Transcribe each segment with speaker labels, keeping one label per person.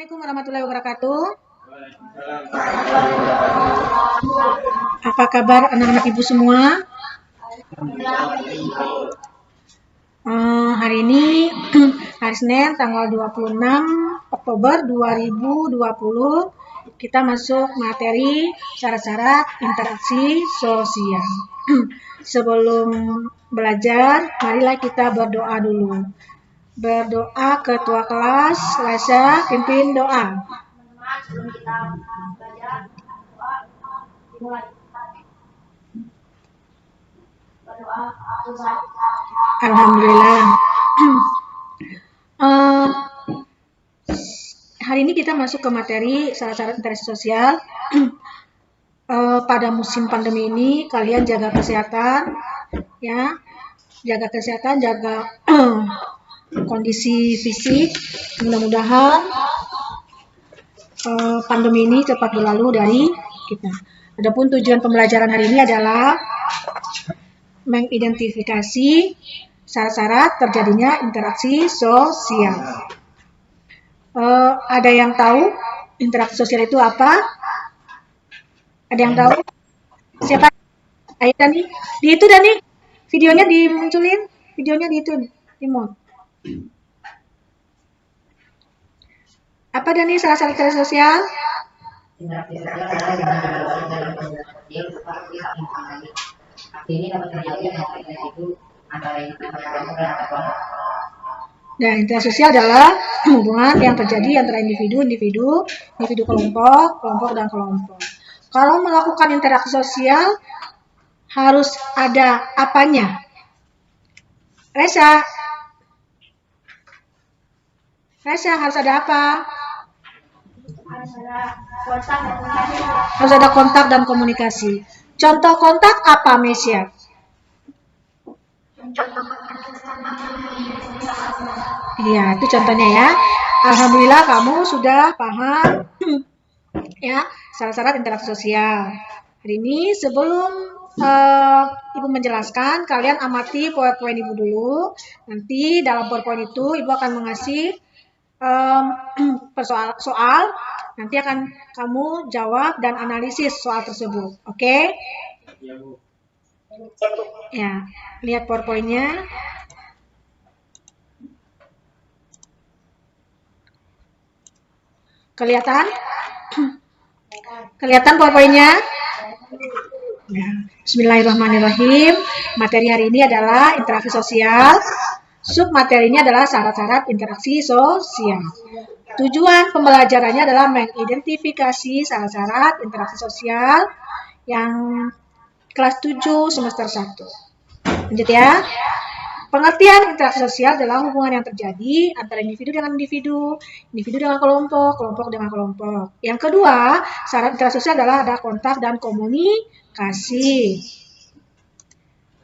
Speaker 1: Assalamualaikum warahmatullahi wabarakatuh. Apa kabar anak-anak ibu semua? Hari ini hari Senin tanggal 26 Oktober 2020 kita masuk materi syarat-syarat interaksi sosial. Sebelum belajar, marilah kita berdoa dulu. Berdoa ketua kelas, Lesa, pimpin doa. Alhamdulillah. Hari ini kita masuk ke materi syarat-syarat interaksi sosial. Pada musim pandemi ini kalian jaga kesehatan, ya, jaga kesehatan, jaga kondisi fisik. Mudah-mudahan pandemi ini cepat berlalu dari kita. Adapun tujuan pembelajaran hari ini adalah mengidentifikasi syarat-syarat terjadinya interaksi sosial. Ada yang tahu interaksi sosial itu apa? Ada yang tahu? Siapa? Ayo Dani. Di itu Dani. Videonya dimunculin. Videonya di itu. Di mod. Apa Dani syarat-syarat interaksi sosial?
Speaker 2: Interaksi sosial adalah ini dapat terjadi itu antara kelompok dan kelompok.
Speaker 1: Nah, interaksi sosial adalah hubungan yang terjadi antara individu kelompok dan kelompok. Kalau melakukan interaksi sosial harus ada apanya? Resa harus ada apa? Harus ada kontak dan komunikasi. Contoh kontak apa, Mesia? Iya, itu contohnya ya. Alhamdulillah kamu sudah paham ya syarat-syarat interaksi sosial. Hari ini sebelum Ibu menjelaskan, kalian amati PowerPoint Ibu dulu. Nanti dalam PowerPoint itu Ibu akan mengasih soal. Nanti akan kamu jawab dan analisis soal tersebut. Oke? Ya, lihat PowerPoint-nya. Kelihatan? Kelihatan PowerPoint-nya? Ya. Bismillahirrahmanirrahim. Materi hari ini adalah interaksi sosial. Submaterinya adalah syarat-syarat interaksi sosial. Tujuan pembelajarannya adalah mengidentifikasi syarat-syarat interaksi sosial yang kelas 7 semester 1. Lanjut ya. Pengertian interaksi sosial adalah hubungan yang terjadi antara individu dengan individu dengan kelompok, kelompok dengan kelompok. Yang kedua, syarat interaksi sosial adalah ada kontak dan komunikasi.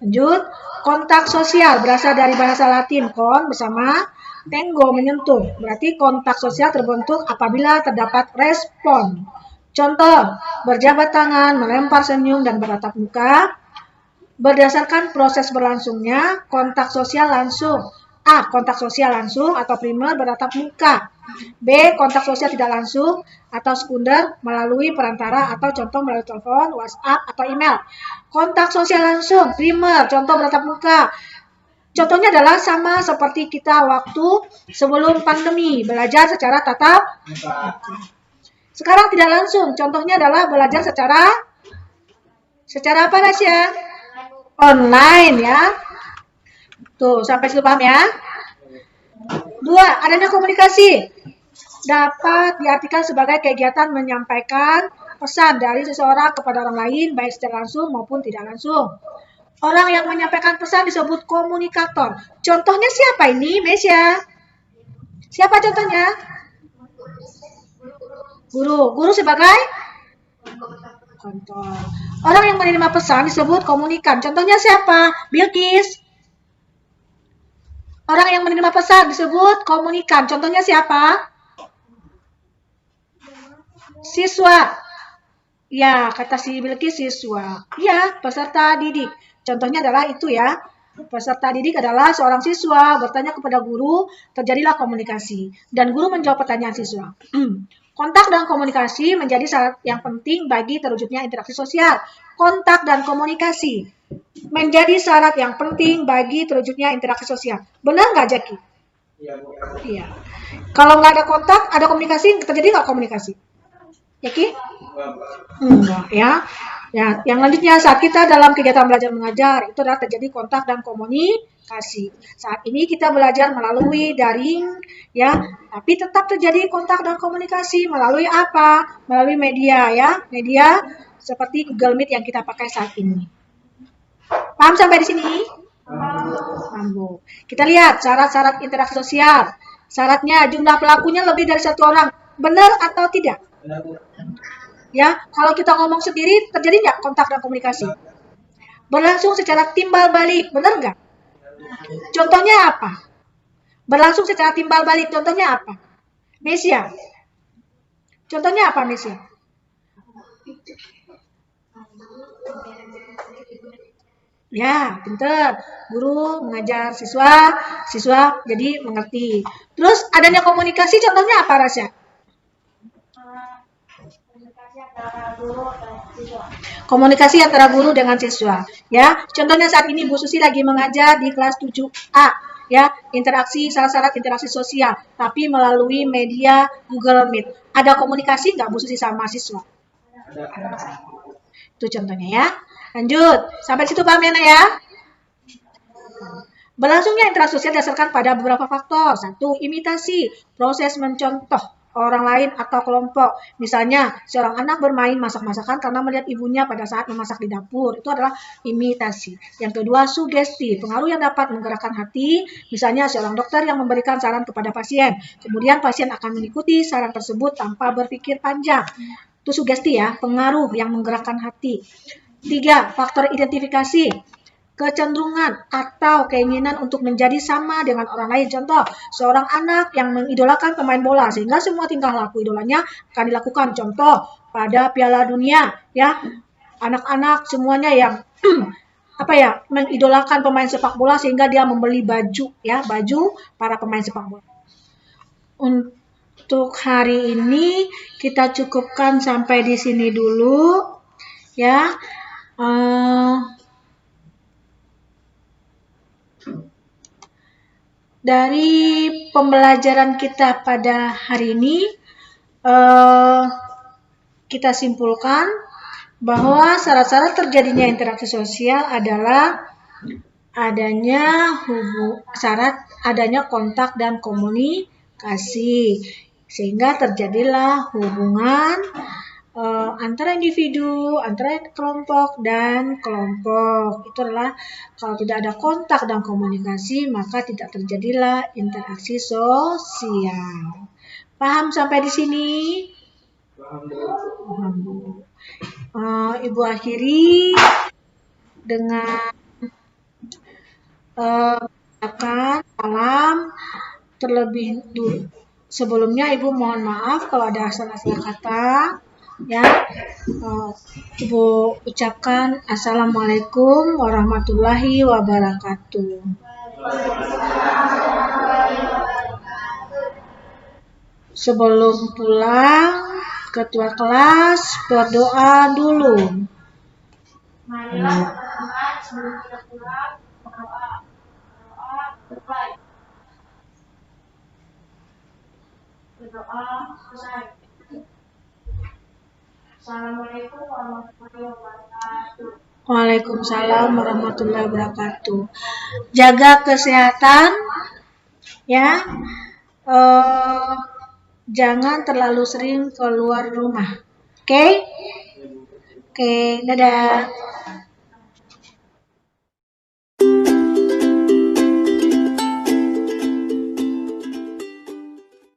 Speaker 1: Lanjut, kontak sosial berasal dari bahasa Latin kon bersama tengo menyentuh. Berarti kontak sosial terbentuk apabila terdapat respon. Contoh, berjabat tangan, melempar senyum, dan bertatap muka. Berdasarkan proses berlangsungnya, kontak sosial langsung. A. Kontak sosial langsung atau primer bertatap muka. B. Kontak sosial tidak langsung atau sekunder melalui perantara atau contoh melalui telepon, WhatsApp, atau email. Kontak sosial langsung, primer, contoh bertatap muka. Contohnya adalah sama seperti kita waktu sebelum pandemi, belajar secara tatap muka. Sekarang tidak langsung, contohnya adalah belajar secara apa Nasya? Online ya. Tuh, sampai situ paham ya? 2. Adanya komunikasi dapat diartikan sebagai kegiatan menyampaikan pesan dari seseorang kepada orang lain baik secara langsung maupun tidak langsung. Orang yang menyampaikan pesan disebut komunikator. Contohnya siapa ini, Mesia? Siapa contohnya? Guru sebagai kontrol. Orang yang menerima pesan disebut komunikan. Contohnya siapa? Bilqis. Orang yang menerima pesan disebut komunikan. Contohnya siapa? Siswa. Ya, kata si Bilqis siswa. Ya, peserta didik. Contohnya adalah itu ya. Peserta didik adalah seorang siswa bertanya kepada guru, terjadilah komunikasi dan guru menjawab pertanyaan siswa. Kontak dan komunikasi menjadi syarat yang penting bagi terwujudnya interaksi sosial. Kontak dan komunikasi menjadi syarat yang penting bagi terwujudnya interaksi sosial. Benar nggak, Jackie? Iya. Kalau nggak ada kontak, ada komunikasi, terjadi nggak komunikasi? Jackie? Enggak, ya. Ya, yang lanjutnya saat kita dalam kegiatan belajar mengajar itu adalah terjadi kontak dan komunikasi. Saat ini kita belajar melalui daring, ya, tapi tetap terjadi kontak dan komunikasi melalui apa? Melalui media, ya, media seperti Google Meet yang kita pakai saat ini. Paham sampai di sini? Paham. Kita lihat syarat-syarat interaksi sosial. Syaratnya jumlah pelakunya lebih dari satu orang. Benar atau tidak? Ya, kalau kita ngomong sendiri terjadi nggak kontak dan komunikasi? Berlangsung secara timbal balik, benar nggak? Contohnya apa? Berlangsung secara timbal balik, contohnya apa? Mesia. Contohnya apa, Mesia? Ya, pinter. Guru mengajar siswa, siswa jadi mengerti. Terus adanya komunikasi, contohnya apa, Rasya? Komunikasi antara guru dengan siswa. Ya, contohnya saat ini Bu Susi lagi mengajar di kelas 7A. Ya, interaksi syarat-syarat interaksi sosial, tapi melalui media Google Meet. Ada komunikasi nggak Bu Susi sama siswa? Itu contohnya ya. Lanjut, sampai situ paham ya, Nak ya? Berlangsungnya interaksi sosial didasarkan pada beberapa faktor. Satu, imitasi, proses mencontoh orang lain atau kelompok. Misalnya, seorang anak bermain masak-masakan karena melihat ibunya pada saat memasak di dapur. Itu adalah imitasi. Yang kedua, sugesti, pengaruh yang dapat menggerakkan hati. Misalnya, seorang dokter yang memberikan saran kepada pasien. Kemudian pasien akan mengikuti saran tersebut tanpa berpikir panjang. Itu sugesti ya, pengaruh yang menggerakkan hati. 3, faktor identifikasi, kecenderungan atau keinginan untuk menjadi sama dengan orang lain. Contoh, seorang anak yang mengidolakan pemain bola sehingga semua tingkah laku idolanya akan dilakukan. Contoh, pada Piala Dunia, ya, anak-anak semuanya yang mengidolakan pemain sepak bola sehingga dia membeli baju, ya, baju para pemain sepak bola. Untuk hari ini kita cukupkan sampai di sini dulu, ya. Dari pembelajaran kita pada hari ini, kita simpulkan bahwa syarat-syarat terjadinya interaksi sosial adalah adanya kontak dan komunikasi, sehingga terjadilah hubungan antara individu, antara kelompok dan kelompok. Itu adalah kalau tidak ada kontak dan komunikasi, maka tidak terjadilah interaksi sosial. Paham sampai di sini? Paham. Ibu akhiri dengan ucapkan salam terlebih dulu. Sebelumnya Ibu mohon maaf kalau ada salah-salah kata. Ya, Ibu ucapkan Assalamualaikum warahmatullahi wabarakatuh. Sebelum pulang, ketua kelas berdoa dulu. Marilah teman-teman sebelum kita pulang berdoa. Berdoa selesai. Assalamualaikum warahmatullahi wabarakatuh. Waalaikumsalam warahmatullahi wabarakatuh. Jaga kesehatan, ya. Jangan terlalu sering keluar rumah. Oke? Oke, dadah.